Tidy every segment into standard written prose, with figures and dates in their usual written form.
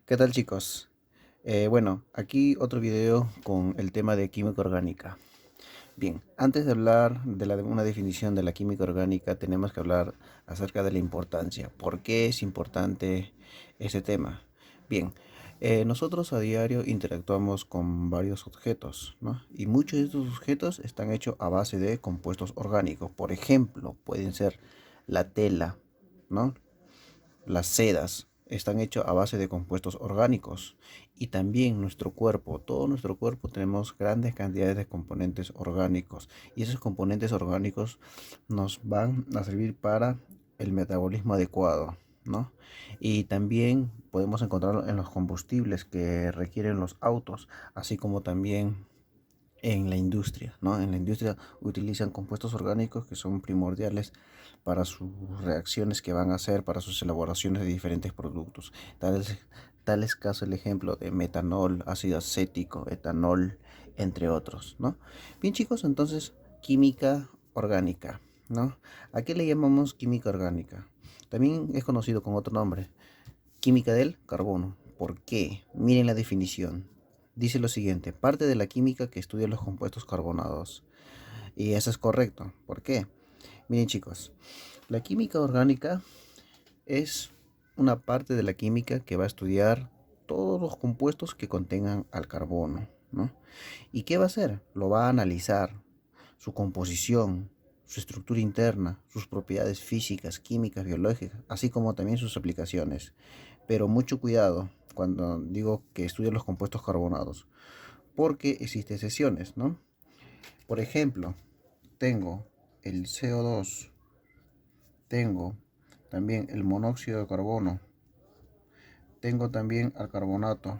¿Qué tal, chicos? Bueno, aquí otro video con el tema de química orgánica. Bien, antes de hablar de una definición de la química orgánica, tenemos que hablar acerca de la importancia. ¿Por qué es importante este tema? Bien, nosotros a diario interactuamos con varios objetos, ¿no? Y muchos de estos objetos están hechos a base de compuestos orgánicos. Por ejemplo, pueden ser la tela, ¿no? Las sedas están hechas a base de compuestos orgánicos y también nuestro cuerpo, todo nuestro cuerpo tenemos grandes cantidades de componentes orgánicos y esos componentes orgánicos nos van a servir para el metabolismo adecuado, ¿no? Y también podemos encontrarlo en los combustibles que requieren los autos, así como también en la industria, ¿no? En la industria utilizan compuestos orgánicos que son primordiales para sus reacciones que van a hacer, para sus elaboraciones de diferentes productos. Tal es caso el ejemplo de metanol, ácido acético, etanol, entre otros, ¿no? Bien, chicos, entonces, química orgánica, ¿no? ¿A qué le llamamos química orgánica? También es conocido con otro nombre, química del carbono. ¿Por qué? Miren la definición. Dice lo siguiente, parte de la química que estudia los compuestos carbonados. Y eso es correcto. ¿Por qué? Miren, chicos, la química orgánica es una parte de la química que va a estudiar todos los compuestos que contengan al carbono, ¿no? ¿Y qué va a hacer? Lo va a analizar, su composición, su estructura interna, sus propiedades físicas, químicas, biológicas, así como también sus aplicaciones. Pero mucho cuidado cuando digo que estudia los compuestos carbonados, porque existen excepciones, ¿no? Por ejemplo, tengo el CO2, tengo también el monóxido de carbono, tengo también al carbonato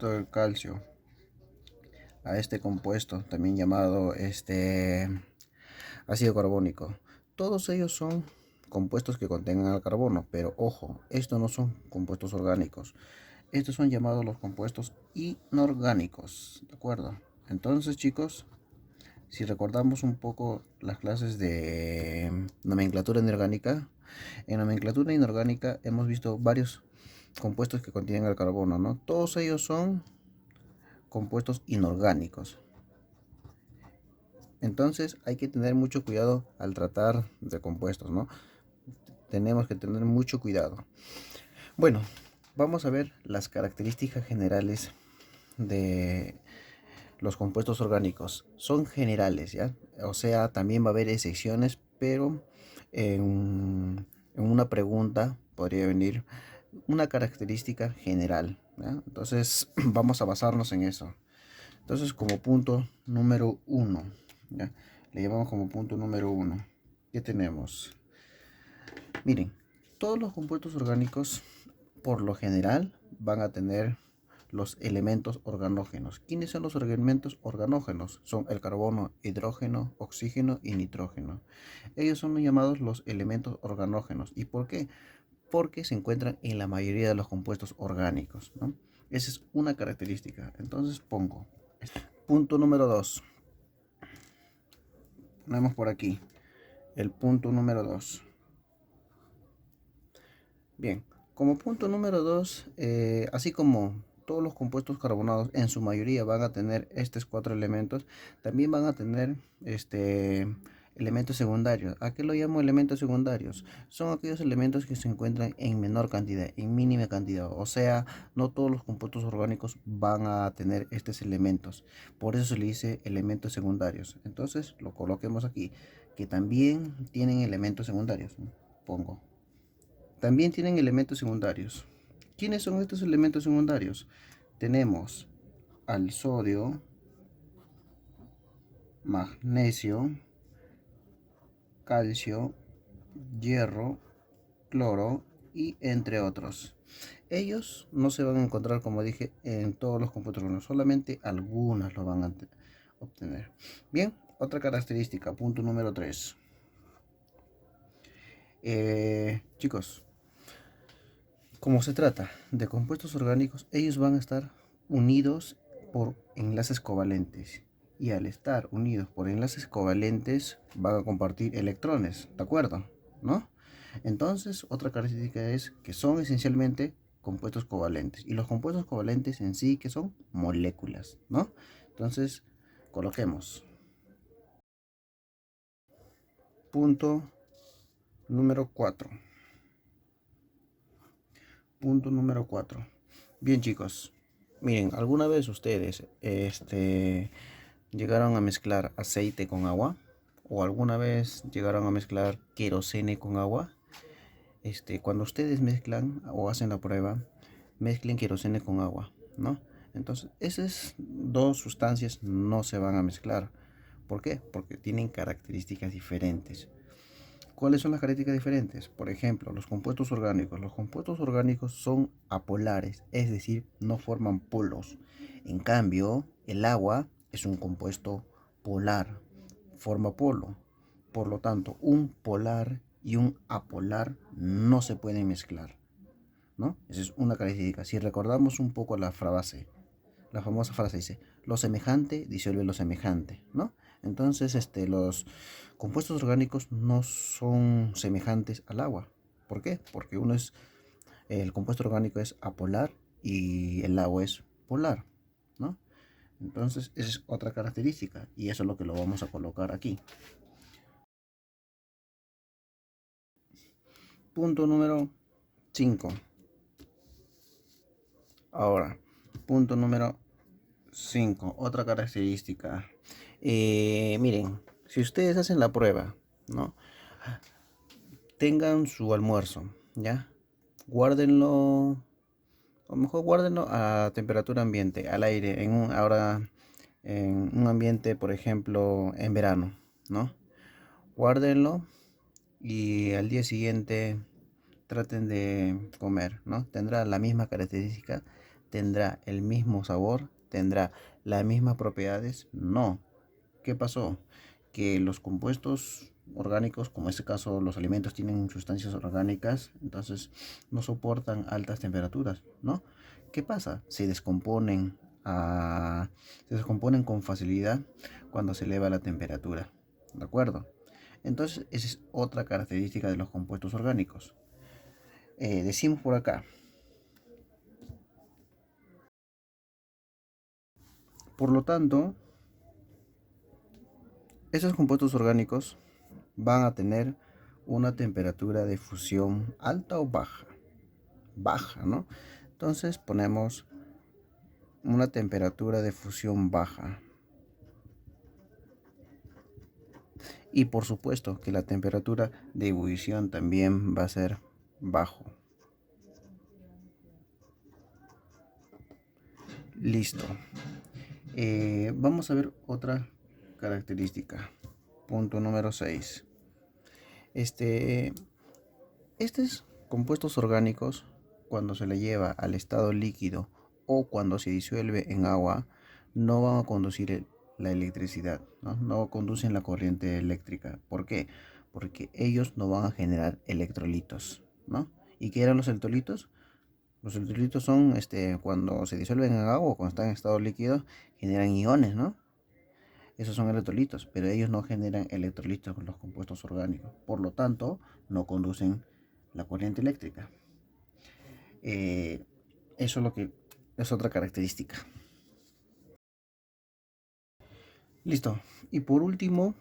del calcio, a este compuesto también llamado ácido carbónico. Todos ellos son compuestos que contengan el carbono, pero ojo, estos no son compuestos orgánicos. Estos son llamados los compuestos inorgánicos, ¿de acuerdo? Entonces, chicos, si recordamos un poco las clases de nomenclatura inorgánica, en nomenclatura inorgánica hemos visto varios compuestos que contienen el carbono, ¿no? Todos ellos son compuestos inorgánicos. Entonces hay que tener mucho cuidado al tratar de compuestos, ¿no? Tenemos que tener mucho cuidado. Bueno, vamos a ver las características generales de los compuestos orgánicos. Son generales, ¿ya? O sea, también va a haber excepciones, pero en una pregunta podría venir una característica general, ¿ya? Entonces vamos a basarnos en eso. Entonces, como punto número uno, ¿ya? Le llamamos como punto número uno. ¿Qué tenemos? Miren, todos los compuestos orgánicos, por lo general, van a tener los elementos organógenos. ¿Quiénes son los elementos organógenos? Son el carbono, hidrógeno, oxígeno y nitrógeno. Ellos son llamados los elementos organógenos. ¿Y por qué? Porque se encuentran en la mayoría de los compuestos orgánicos, ¿no? Esa es una característica. Entonces pongo. Punto número 2. Ponemos por aquí el punto número 2. Bien, como punto número 2, así como todos los compuestos carbonados en su mayoría van a tener estos cuatro elementos, también van a tener elementos secundarios. ¿A qué lo llamo elementos secundarios? Son aquellos elementos que se encuentran en menor cantidad, en mínima cantidad. O sea, no todos los compuestos orgánicos van a tener estos elementos. Por eso se le dice elementos secundarios. Entonces, lo coloquemos aquí, que también tienen elementos secundarios, ¿no? Pongo. También tienen elementos secundarios. ¿Quiénes son estos elementos secundarios? Tenemos al sodio, magnesio, calcio, hierro, cloro y entre otros. Ellos no se van a encontrar, como dije, en todos los compuestos orgánicos, solamente algunas lo van a obtener. Bien, otra característica, punto número 3. Chicos, como se trata de compuestos orgánicos, ellos van a estar unidos por enlaces covalentes. Y al estar unidos por enlaces covalentes, van a compartir electrones, ¿de acuerdo? ¿No? Entonces, otra característica es que son esencialmente compuestos covalentes. Y los compuestos covalentes en sí, que son moléculas, ¿no? Entonces, coloquemos. Punto número 4. Punto número 4. Bien, chicos. Miren, ¿alguna vez ustedes llegaron a mezclar aceite con agua? ¿O alguna vez llegaron a mezclar querosene con agua? Cuando ustedes mezclan o hacen la prueba, mezclen querosene con agua, ¿no? Entonces, esas dos sustancias no se van a mezclar. ¿Por qué? Porque tienen características diferentes. ¿Cuáles son las características diferentes? Por ejemplo, los compuestos orgánicos. Los compuestos orgánicos son apolares, es decir, no forman polos. En cambio, el agua es un compuesto polar, forma polo. Por lo tanto, un polar y un apolar no se pueden mezclar, ¿no? Esa es una característica. Si recordamos un poco la frase, la famosa frase dice, lo semejante disuelve lo semejante, ¿no? Entonces, los compuestos orgánicos no son semejantes al agua. ¿Por qué? Porque el compuesto orgánico es apolar y el agua es polar, ¿no? Entonces, esa es otra característica y eso es lo que lo vamos a colocar aquí. Punto número 5. Ahora, punto número 5. Otra característica. Miren, si ustedes hacen la prueba, ¿no? Tengan su almuerzo, ¿ya? Guárdenlo, o mejor guárdenlo a temperatura ambiente, al aire, ahora en un ambiente, por ejemplo, en verano, ¿no? Guárdenlo y al día siguiente traten de comer, ¿no? Tendrá la misma característica, tendrá el mismo sabor, tendrá las mismas propiedades. No. ¿Qué pasó? Que los compuestos orgánicos, como en este caso los alimentos tienen sustancias orgánicas, entonces no soportan altas temperaturas, ¿no? ¿Qué pasa? Se descomponen con facilidad cuando se eleva la temperatura, ¿de acuerdo? Entonces, esa es otra característica de los compuestos orgánicos. Decimos por acá, por lo tanto, esos compuestos orgánicos van a tener una temperatura de fusión alta o baja. Baja, ¿no? Entonces ponemos una temperatura de fusión baja. Y por supuesto que la temperatura de ebullición también va a ser bajo. Listo. Vamos a ver otra característica. Punto número 6. Estos compuestos orgánicos, cuando se le lleva al estado líquido o cuando se disuelve en agua, no van a conducir la electricidad, ¿no? No conducen la corriente eléctrica. ¿Por qué? Porque ellos no van a generar electrolitos, ¿no? ¿Y qué eran los electrolitos? Los electrolitos son, cuando se disuelven en agua o cuando están en estado líquido, generan iones, ¿no? Esos son electrolitos, pero ellos no generan electrolitos con los compuestos orgánicos. Por lo tanto, no conducen la corriente eléctrica. Eso es lo que es otra característica. Listo. Y por último,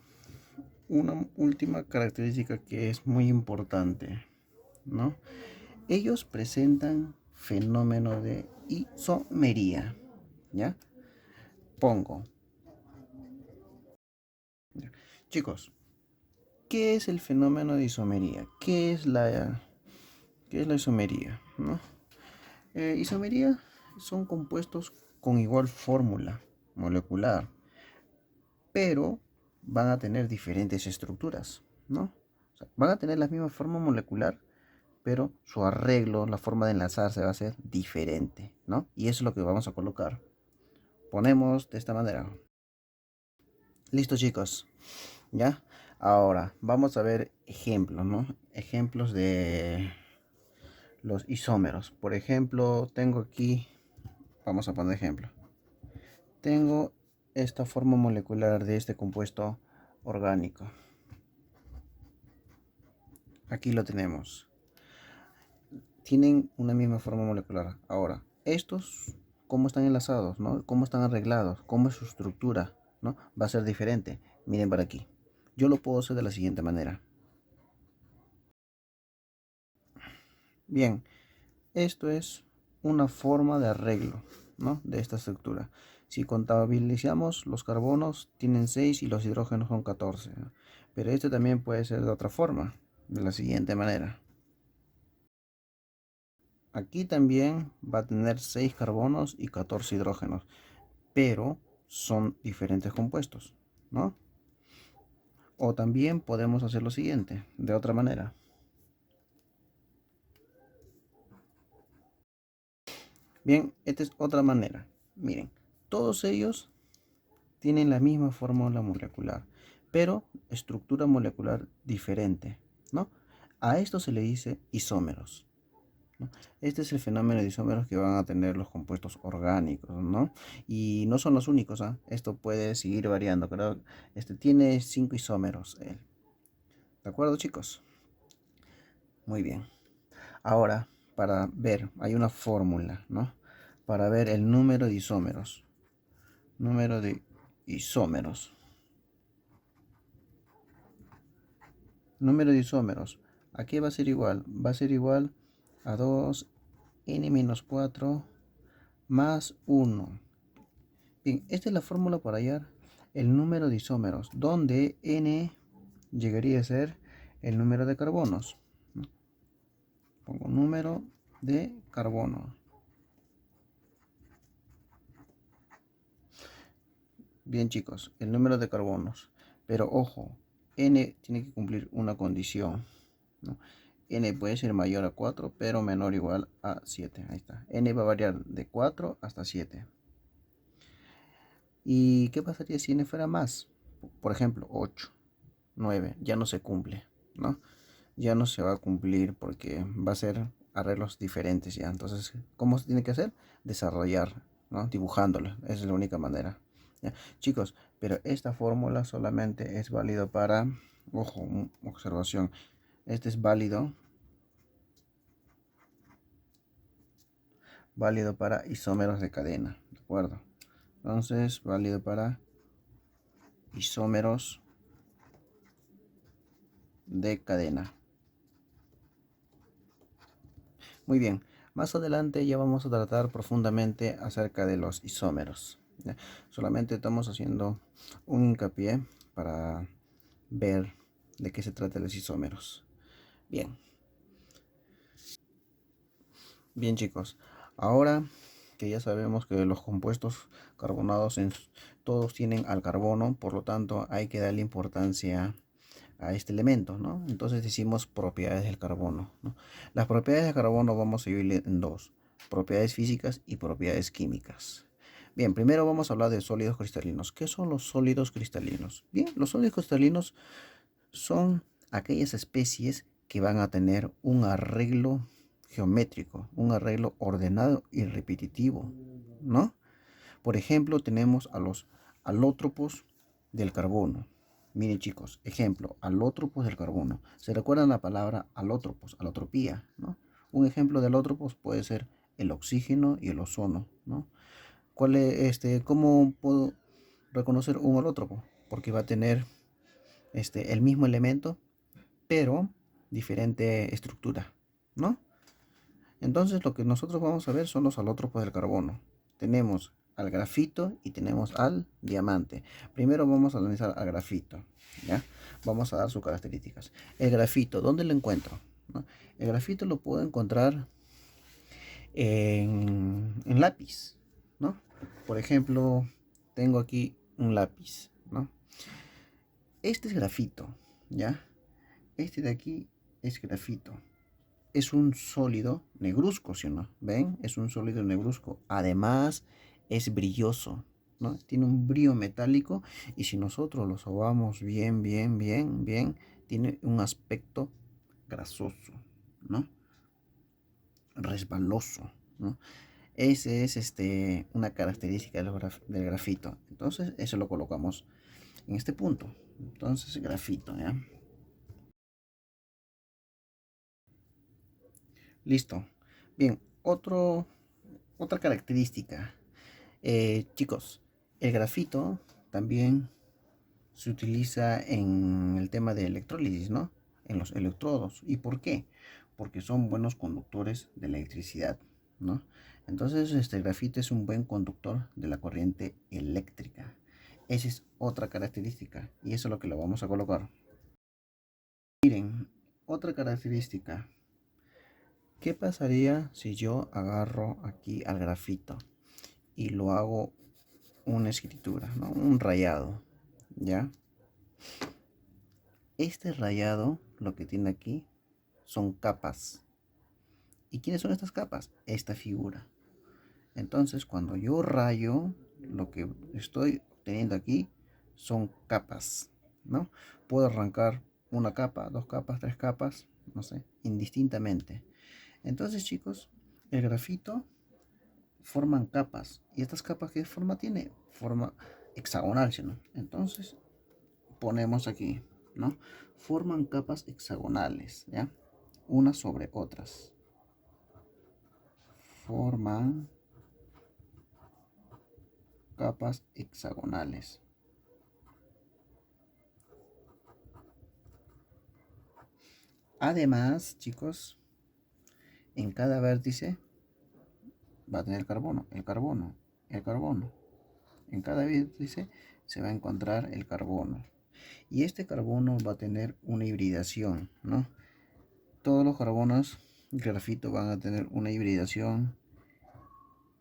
una última característica que es muy importante, ¿no? Ellos presentan fenómeno de isomería, ¿ya? Pongo. Chicos, ¿qué es el fenómeno de isomería? ¿Qué es la isomería? ¿No? Isomería son compuestos con igual fórmula molecular, pero van a tener diferentes estructuras, ¿no? O sea, van a tener la misma forma molecular, pero su arreglo, la forma de enlazarse va a ser diferente, ¿no? Y eso es lo que vamos a colocar. Ponemos de esta manera. Listo, chicos. ¿Ya? Ahora, vamos a ver ejemplos, ¿no? Ejemplos de los isómeros. Por ejemplo, tengo aquí, vamos a poner ejemplo. Tengo esta forma molecular de este compuesto orgánico. Aquí lo tenemos. tienen una misma forma molecular. Ahora, estos, ¿cómo están enlazados, no? ¿Cómo están arreglados? ¿Cómo es su estructura, no? Va a ser diferente. Miren para aquí. Yo lo puedo hacer de la siguiente manera. Bien, esto es una forma de arreglo, ¿no? De esta estructura. Si contabilizamos, los carbonos tienen 6 y los hidrógenos son 14, ¿no? Pero este también puede ser de otra forma, de la siguiente manera. Aquí también va a tener 6 carbonos y 14 hidrógenos, pero son diferentes compuestos, ¿no? O también podemos hacer lo siguiente, de otra manera. Bien, esta es otra manera. Miren, todos ellos tienen la misma fórmula molecular, pero estructura molecular diferente, ¿no? A esto se le dice isómeros, ¿no? Este es el fenómeno de isómeros que van a tener los compuestos orgánicos, ¿no? Y no son los únicos, ¿ah? Esto puede seguir variando, pero este tiene 5 isómeros, él. ¿De acuerdo, chicos? Muy bien. Ahora, para ver, hay una fórmula, ¿no? Para ver el número de isómeros. Número de isómeros. Número de isómeros. Aquí va a ser igual. Va a ser igual a 2n-4 más 1. Bien, esta es la fórmula para hallar el número de isómeros, donde n llegaría a ser el número de carbonos, ¿no? Pongo número de carbono. Bien, chicos, el número de carbonos. Pero ojo, n tiene que cumplir una condición, ¿no? N puede ser mayor a 4, pero menor o igual a 7. Ahí está. N va a variar de 4 hasta 7. ¿Y qué pasaría si n fuera más? Por ejemplo, 8, 9. Ya no se cumple, ¿no? Ya no se va a cumplir porque va a ser arreglos diferentes ya. Entonces, ¿cómo se tiene que hacer? Desarrollar, ¿no? Dibujándolo. Esa es la única manera. ¿Ya? Chicos, pero esta fórmula solamente es válido para, ojo, observación. Este es válido para isómeros de cadena, ¿de acuerdo? Entonces, válido para isómeros de cadena. Muy bien, más adelante ya vamos a tratar profundamente acerca de los isómeros, ¿ya? Solamente estamos haciendo un hincapié para ver de qué se trata los isómeros. Bien, bien chicos, ahora que ya sabemos que los compuestos carbonados todos tienen al carbono, por lo tanto hay que darle importancia a este elemento, ¿no? Entonces decimos propiedades del carbono, ¿no? Las propiedades del carbono vamos a dividir en dos: propiedades físicas y propiedades químicas. Bien, primero vamos a hablar de sólidos cristalinos. ¿Qué son los sólidos cristalinos? Bien, los sólidos cristalinos son aquellas especies que van a tener un arreglo geométrico, un arreglo ordenado y repetitivo, ¿no? Por ejemplo, tenemos a los alótropos del carbono. Miren chicos, ejemplo, alótropos del carbono. ¿Se recuerdan la palabra alótropos, alotropía, ¿no? Un ejemplo de alótropos puede ser el oxígeno y el ozono, ¿no? ¿Cómo puedo reconocer un alótropo? Porque va a tener el mismo elemento, pero diferente estructura, ¿no? Entonces lo que nosotros vamos a ver son los alótropos del carbono. Tenemos al grafito y tenemos al diamante. Primero vamos a analizar al grafito, ¿ya? Vamos a dar sus características. El grafito, ¿dónde lo encuentro? ¿No? El grafito lo puedo encontrar en lápiz, ¿no? Por ejemplo, tengo aquí un lápiz, ¿no? Este es grafito, ¿ya? Este de aquí es grafito. Es un sólido negruzco, ¿sí o no? ¿Ven? Es un sólido negruzco. Además, es brilloso, ¿no? Tiene un brillo metálico y si nosotros lo sobamos bien, bien, bien, bien, tiene un aspecto grasoso, ¿no? Resbaloso, ¿no? Ese es una característica del grafito. Entonces, eso lo colocamos en este punto. Entonces, grafito, ¿ya? Listo. Bien, otra característica. Chicos, el grafito también se utiliza en el tema de electrólisis, ¿no? En los electrodos. ¿Y por qué? Porque son buenos conductores de electricidad, ¿no? Entonces, este grafito es un buen conductor de la corriente eléctrica. Esa es otra característica y eso es lo que lo vamos a colocar. Miren, otra característica. ¿Qué pasaría si yo agarro aquí al grafito y lo hago una escritura, ¿no? Un rayado, ¿ya? Este rayado, lo que tiene aquí, son capas. ¿Y quiénes son estas capas? Esta figura. Entonces, cuando yo rayo, lo que estoy obteniendo aquí son capas, ¿no? Puedo arrancar una capa, dos capas, tres capas, no sé, indistintamente. Entonces, chicos, el grafito forman capas. ¿Y estas capas qué forma tiene? Forma hexagonal, ¿sí, no? Entonces, ponemos aquí, ¿no? Forman capas hexagonales, ¿ya? Unas sobre otras. Forman capas hexagonales. Además, chicos, en cada vértice va a tener carbono, el carbono, el carbono. En cada vértice se va a encontrar el carbono. Y este carbono va a tener una hibridación, ¿no? Todos los carbonos grafito van a tener una hibridación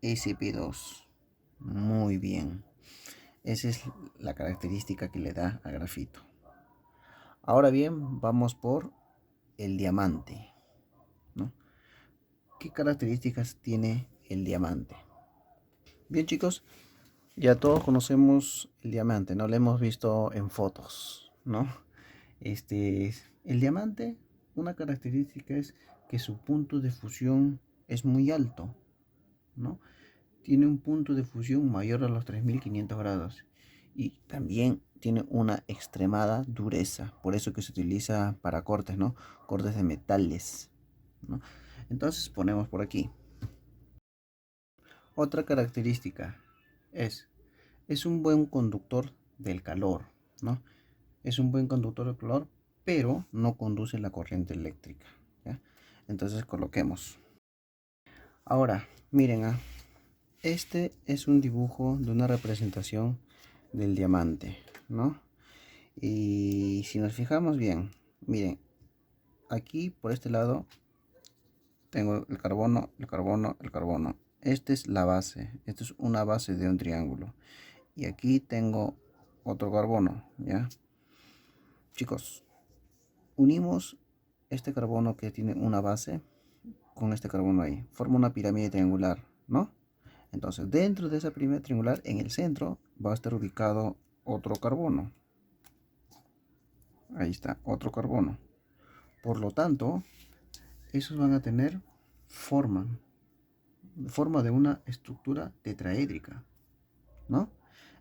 sp2. Muy bien. Esa es la característica que le da al grafito. Ahora bien, vamos por el diamante, ¿no? ¿Qué características tiene el diamante? Bien, chicos, ya todos conocemos el diamante, ¿no? Lo hemos visto en fotos, ¿no? El diamante, una característica es que su punto de fusión es muy alto, ¿no? Tiene un punto de fusión mayor a los 3500 grados y también tiene una extremada dureza, por eso que se utiliza para cortes, ¿no? Cortes de metales, ¿no? Entonces ponemos por aquí. Otra característica es, es un buen conductor del calor, ¿no? Es un buen conductor del calor, pero no conduce la corriente eléctrica, ¿ya? Entonces coloquemos. Ahora, miren, este es un dibujo de una representación del diamante, ¿no? Y si nos fijamos bien, miren, aquí por este lado tengo el carbono, el carbono, el carbono. Esta es la base, esta es una base de un triángulo. Y aquí tengo otro carbono, ¿ya? Chicos, unimos este carbono que tiene una base con este carbono ahí. Forma una pirámide triangular, ¿no? Entonces, dentro de esa pirámide triangular, en el centro, va a estar ubicado otro carbono. Ahí está, otro carbono. Por lo tanto, esos van a tener forma de una estructura tetraédrica, ¿no?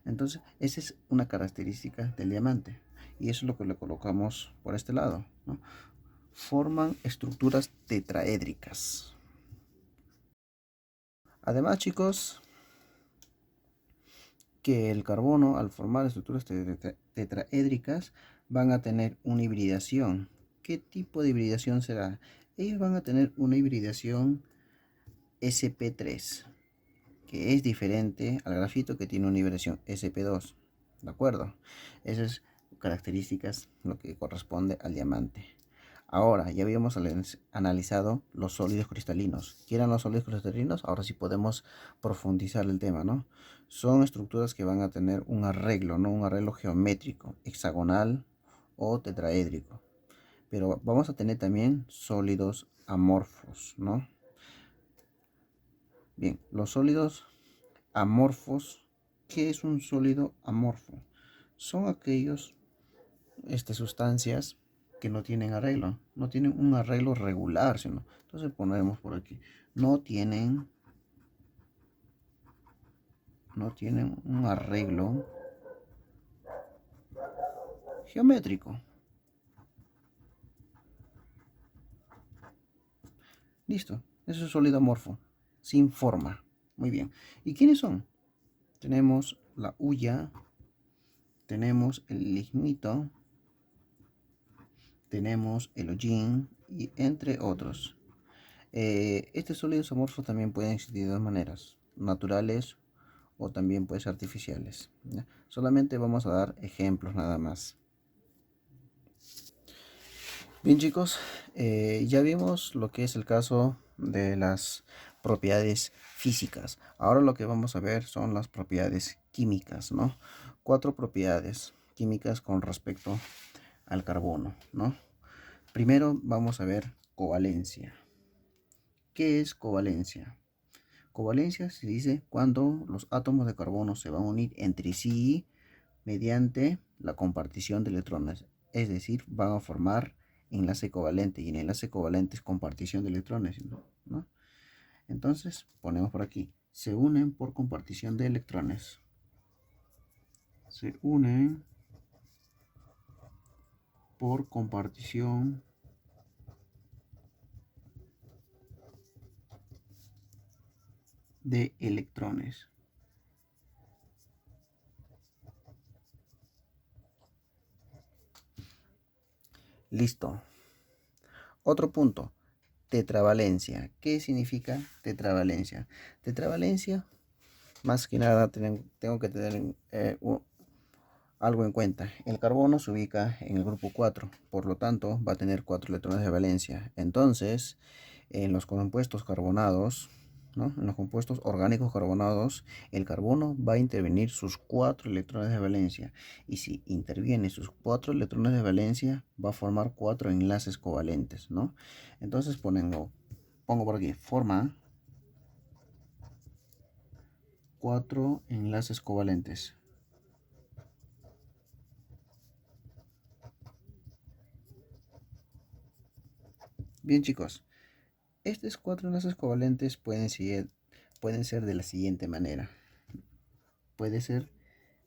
Entonces, esa es una característica del diamante. Y eso es lo que le colocamos por este lado, ¿no? Forman estructuras tetraédricas. Además, chicos, que el carbono, al formar estructuras tetraédricas, van a tener una hibridación. ¿Qué tipo de hibridación será? Ellos van a tener una hibridación sp3, que es diferente al grafito que tiene una hibridación sp2. ¿De acuerdo? Esas características lo que corresponde al diamante. Ahora, ya habíamos analizado los sólidos cristalinos. ¿Qué los sólidos cristalinos? Ahora sí podemos profundizar el tema, ¿no? Son estructuras que van a tener un arreglo, ¿no? Un arreglo geométrico, hexagonal o tetraédrico. Pero vamos a tener también sólidos amorfos, ¿no? Bien, los sólidos amorfos. ¿Qué es un sólido amorfo? Son aquellos sustancias que no tienen arreglo, no tienen un arreglo regular, sino, entonces ponemos por aquí, no tienen un arreglo geométrico. Listo. Es un sólido amorfo, sin forma. Muy bien. ¿Y quiénes son? Tenemos la hulla, tenemos el lignito, tenemos el hollín y entre otros. Estos sólidos amorfos también pueden existir de dos maneras, naturales o también pues artificiales, ¿ya? Solamente vamos a dar ejemplos nada más. Bien chicos, ya vimos lo que es el caso de las propiedades físicas. Ahora lo que vamos a ver son las propiedades químicas, ¿no? 4 propiedades químicas con respecto al carbono, ¿no? Primero vamos a ver covalencia. ¿Qué es covalencia? Covalencia se dice cuando los átomos de carbono se van a unir entre sí mediante la compartición de electrones, es decir, van a formar enlace covalente, y en enlace covalente es compartición de electrones, ¿no? Entonces ponemos por aquí, se unen por compartición de electrones, se unen por compartición de electrones. Listo. Otro punto, tetravalencia. ¿Qué significa tetravalencia? Tetravalencia, más que nada tengo que tener algo en cuenta. El carbono se ubica en el grupo 4, por lo tanto va a tener 4 electrones de valencia. Entonces, en los compuestos carbonados, ¿no? En los compuestos orgánicos carbonados, el carbono va a intervenir sus 4 electrones de valencia. Y si interviene sus 4 electrones de valencia, va a formar 4 enlaces covalentes, ¿no? Entonces pongo por aquí, forma 4 enlaces covalentes. Bien chicos, estos 4 enlaces covalentes pueden ser de la siguiente manera. Puede ser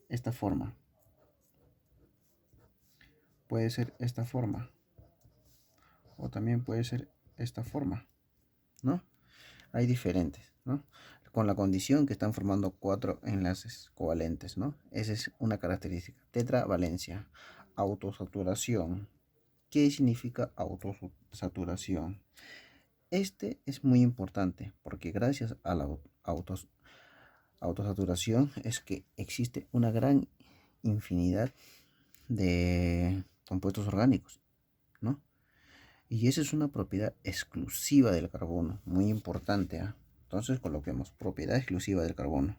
esta forma. Puede ser esta forma. O también puede ser esta forma, ¿no? Hay diferentes, ¿no? Con la condición que están formando 4 enlaces covalentes, ¿no? Esa es una característica. Tetravalencia. Autosaturación. ¿Qué significa autosaturación? Este es muy importante porque gracias a la autosaturación es que existe una gran infinidad de compuestos orgánicos, ¿no? Y esa es una propiedad exclusiva del carbono, muy importante, ¿eh? Entonces coloquemos propiedad exclusiva del carbono.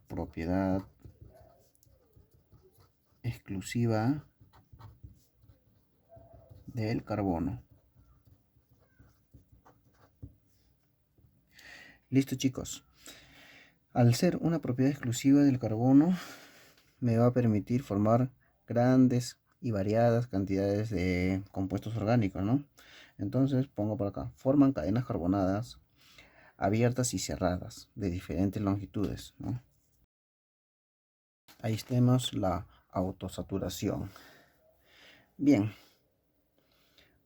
Propiedad exclusiva del carbono. Listo chicos. Al ser una propiedad exclusiva del carbono, me va a permitir formar grandes y variadas cantidades de compuestos orgánicos, ¿no? Entonces pongo por acá, forman cadenas carbonadas abiertas y cerradas de diferentes longitudes, ¿no? Ahí tenemos la autosaturación. Bien,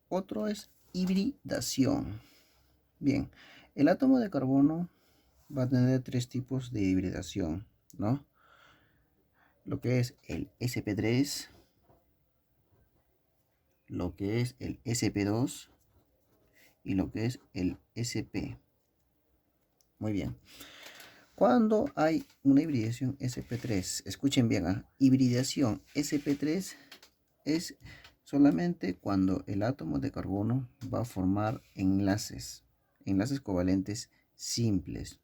otro es hibridación. Bien, el átomo de carbono va a tener 3 tipos de hibridación, ¿no? Lo que es el sp3, lo que es el sp2 y lo que es el sp. Muy bien. Cuando hay una hibridación sp3, escuchen bien, ¿eh? Hibridación sp3 es solamente cuando el átomo de carbono va a formar enlaces covalentes simples,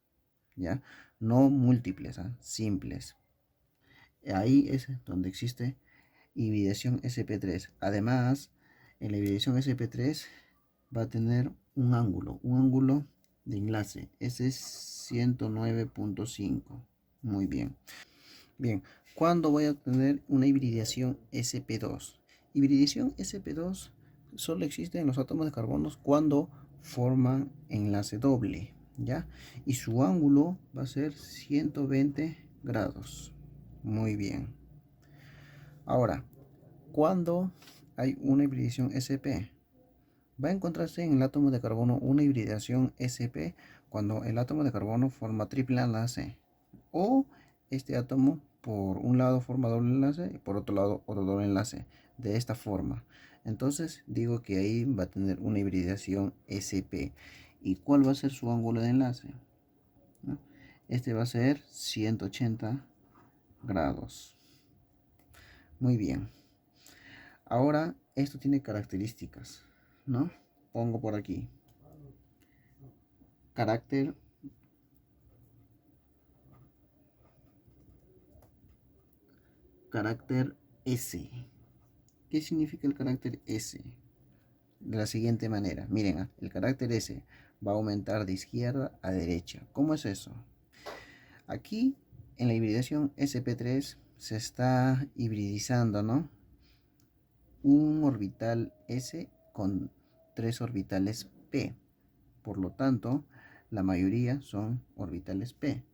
¿ya? No múltiples, ¿eh? Simples. Ahí es donde existe hibridación sp3. Además, en la hibridación sp3 va a tener un ángulo de enlace. Ese es 109.5. Muy bien. Bien, ¿cuándo voy a tener una hibridación sp2? Hibridación sp2 solo existe en los átomos de carbono cuando forman enlace doble, ¿ya? Y su ángulo va a ser 120 grados. Muy bien. Ahora, ¿cuándo hay una hibridación sp? Va a encontrarse en el átomo de carbono una hibridación sp cuando el átomo de carbono forma triple enlace, o este átomo por un lado forma doble enlace y por otro lado otro doble enlace, de esta forma. Entonces digo que ahí va a tener una hibridación sp. ¿Y cuál va a ser su ángulo de enlace? ¿No? Este va a ser 180 grados. Muy bien. Ahora esto tiene características, ¿no? Pongo por aquí carácter S. ¿Qué significa el carácter S? De la siguiente manera. Miren, el carácter S va a aumentar de izquierda a derecha. ¿Cómo es eso? Aquí en la hibridación sp3 se está hibridizando, ¿no? Un orbital S con 3 orbitales p. Por lo tanto, la mayoría son orbitales p.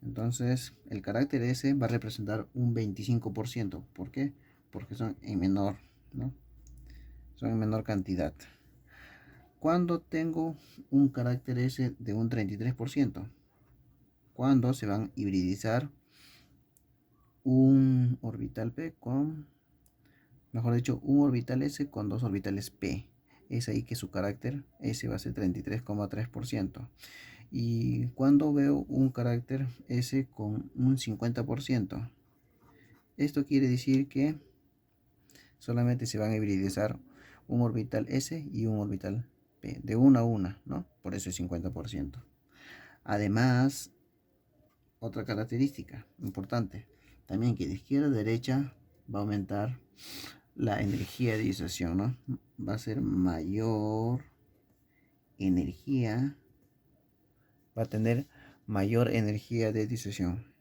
Entonces, el carácter S va a representar un 25%. ¿Por qué? Porque son en menor, ¿no? Son en menor cantidad. Cuando tengo un carácter S de un 33%, cuando se van a hibridizar un orbital P con, mejor dicho, un orbital S con dos orbitales P. Es ahí que su carácter S va a ser 33,3%. Y cuando veo un carácter S con un 50%, esto quiere decir que solamente se van a hibridizar un orbital S y un orbital P, de una a una, ¿no? Por eso es 50%. Además, otra característica importante, también que de izquierda a derecha va a aumentar la energía de disociación, ¿no? Va a ser mayor energía, va a tener mayor energía de disociación.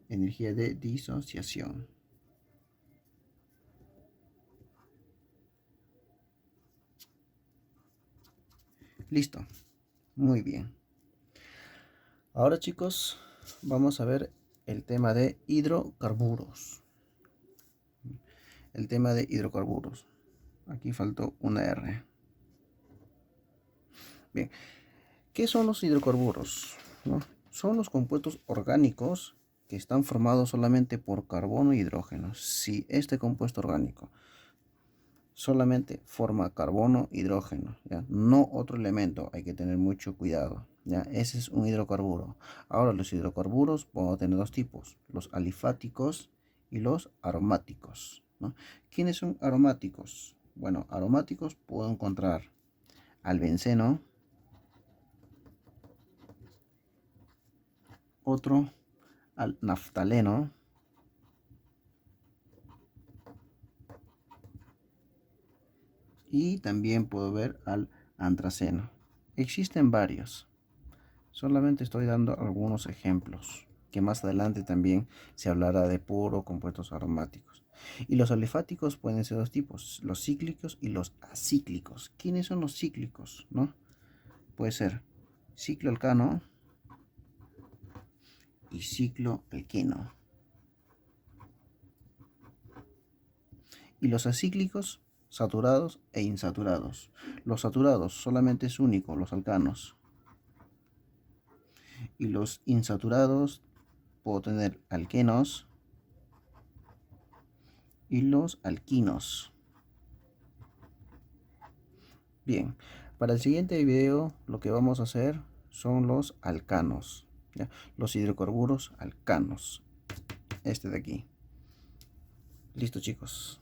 Energía de disociación. Listo. Muy bien. Ahora, chicos, vamos a ver el tema de hidrocarburos. El tema de hidrocarburos. Aquí faltó una R. Bien. ¿Qué son los hidrocarburos? ¿No? Son los compuestos orgánicos que están formados solamente por carbono e hidrógeno. Si este compuesto orgánico solamente forma carbono, hidrógeno, ¿ya? No otro elemento, hay que tener mucho cuidado, ¿ya? Ese es un hidrocarburo. Ahora, los hidrocarburos podemos tener dos tipos, los alifáticos y los aromáticos, ¿no? ¿Quiénes son aromáticos? Bueno, aromáticos puedo encontrar al benceno, otro al naftaleno, y también puedo ver al antraceno. Existen varios, solamente estoy dando algunos ejemplos, que más adelante también se hablará de puro compuestos aromáticos. Y los alifáticos pueden ser dos tipos, los cíclicos y los acíclicos. ¿Quiénes son los cíclicos? ¿No? Puede ser cicloalcano y cicloalqueno. Y los acíclicos, saturados e insaturados. Los saturados solamente es único, los alcanos. Y los insaturados puedo tener alquenos y los alquinos. Bien, para el siguiente video lo que vamos a hacer son los alcanos, ¿ya? Los hidrocarburos alcanos. Este de aquí. Listo, chicos.